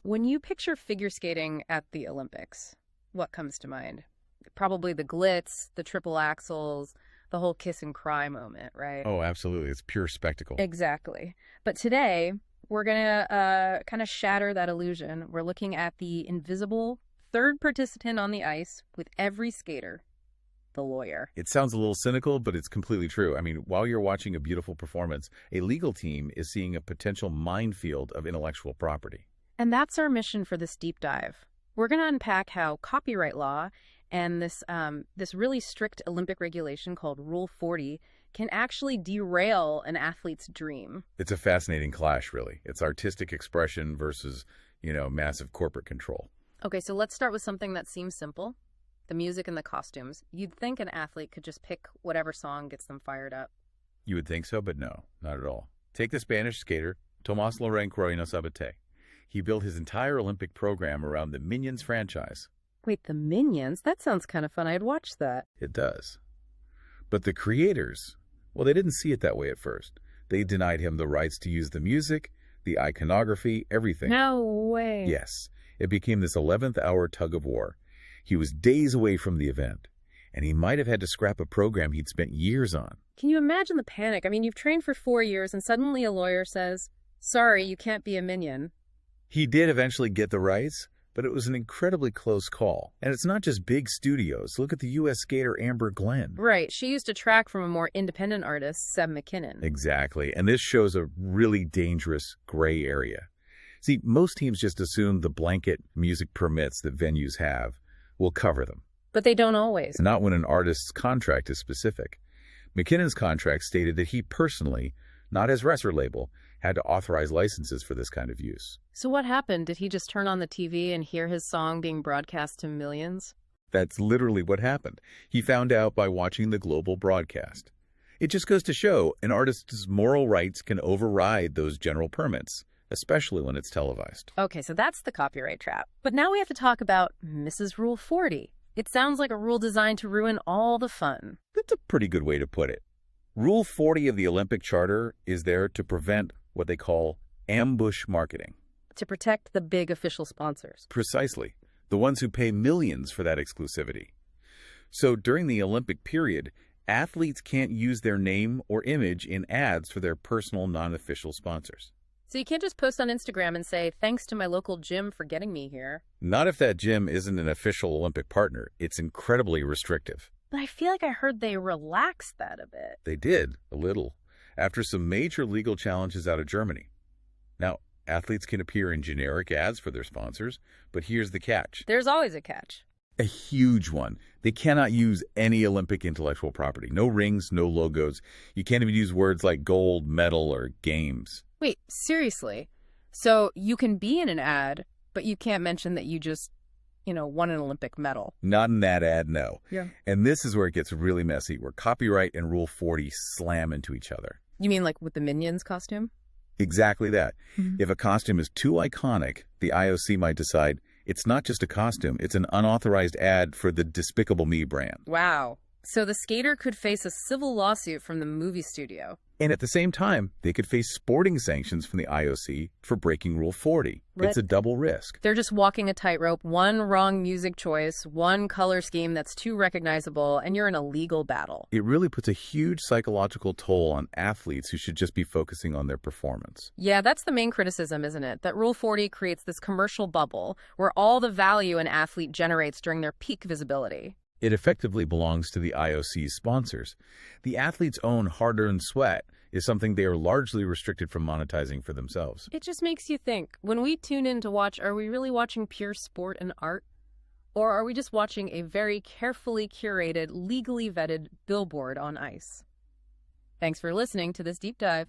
When you picture figure skating at the Olympics, what comes to mind? Probably the glitz, the triple axels, the whole kiss and cry moment, right? Oh, absolutely. It's pure spectacle. Exactly. But today, we're going to kind of shatter that illusion. We're looking at the invisible third participant on the ice with every skater, the lawyer. It sounds a little cynical, but it's completely true. I mean, while you're watching a beautiful performance, a legal team is seeing a potential minefield of intellectual property. And that's our mission for this deep dive. We're going to unpack how copyright law and this really strict Olympic regulation called Rule 40 can actually derail an athlete's dream. It's a fascinating clash, really. It's artistic expression versus, massive corporate control. Okay, so let's start with something that seems simple. The music and the costumes. You'd think an athlete could just pick whatever song gets them fired up. You would think so, but no, not at all. Take the Spanish skater, Tomás Loren. He built his entire Olympic program around the Minions franchise. Wait, the Minions? That sounds kind of fun. I'd watch that. It does. But the creators, well, they didn't see it that way at first. They denied him the rights to use the music, the iconography, everything. No way. Yes. It became this 11th hour tug of war. He was days away from the event, and he might have had to scrap a program he'd spent years on. Can you imagine the panic? I mean, you've trained for 4 years, and suddenly a lawyer says, sorry, you can't be a minion. He did eventually get the rights, but it was an incredibly close call. And it's not just big studios. Look at the U.S. skater Amber Glenn. Right. She used a track from a more independent artist, Seb McKinnon. Exactly. And this shows a really dangerous gray area. See, most teams just assume the blanket music permits that venues have will cover them. But they don't always. Not when an artist's contract is specific. McKinnon's contract stated that he personally, not his record label, had to authorize licenses for this kind of use. So what happened? Did he just turn on the TV and hear his song being broadcast to millions? That's literally what happened. He found out by watching the global broadcast. It just goes to show an artist's moral rights can override those general permits, especially when it's televised. Okay, so that's the copyright trap. But now we have to talk about Mrs. Rule 40. It sounds like a rule designed to ruin all the fun. That's a pretty good way to put it. Rule 40 of the Olympic Charter is there to prevent what they call ambush marketing. To protect the big official sponsors. Precisely. The ones who pay millions for that exclusivity. So during the Olympic period, athletes can't use their name or image in ads for their personal non-official sponsors. So you can't just post on Instagram and say, thanks to my local gym for getting me here. Not if that gym isn't an official Olympic partner. It's incredibly restrictive. But I feel like I heard they relaxed that a bit. They did, a little, after some major legal challenges out of Germany. Now, athletes can appear in generic ads for their sponsors, but here's the catch. There's always a catch. A huge one. They cannot use any Olympic intellectual property. No rings, no logos. You can't even use words like gold, medal, or games. Wait, seriously? So you can be in an ad, but you can't mention that you just, won an Olympic medal? Not in that ad, no. Yeah. And this is where it gets really messy, where copyright and Rule 40 slam into each other. You mean like with the Minions costume? Exactly that. If a costume is too iconic, the IOC might decide it's not just a costume, it's an unauthorized ad for the Despicable Me brand. Wow. So the skater could face a civil lawsuit from the movie studio. And at the same time, they could face sporting sanctions from the IOC for breaking Rule 40. It's a double risk. They're just walking a tightrope, one wrong music choice, one color scheme that's too recognizable, and you're in a legal battle. It really puts a huge psychological toll on athletes who should just be focusing on their performance. Yeah, that's the main criticism, isn't it? That Rule 40 creates this commercial bubble where all the value an athlete generates during their peak visibility. It effectively belongs to the IOC's sponsors. The athlete's own hard-earned sweat is something they are largely restricted from monetizing for themselves. It just makes you think, when we tune in to watch, are we really watching pure sport and art? Or are we just watching a very carefully curated, legally vetted billboard on ice? Thanks for listening to this deep dive.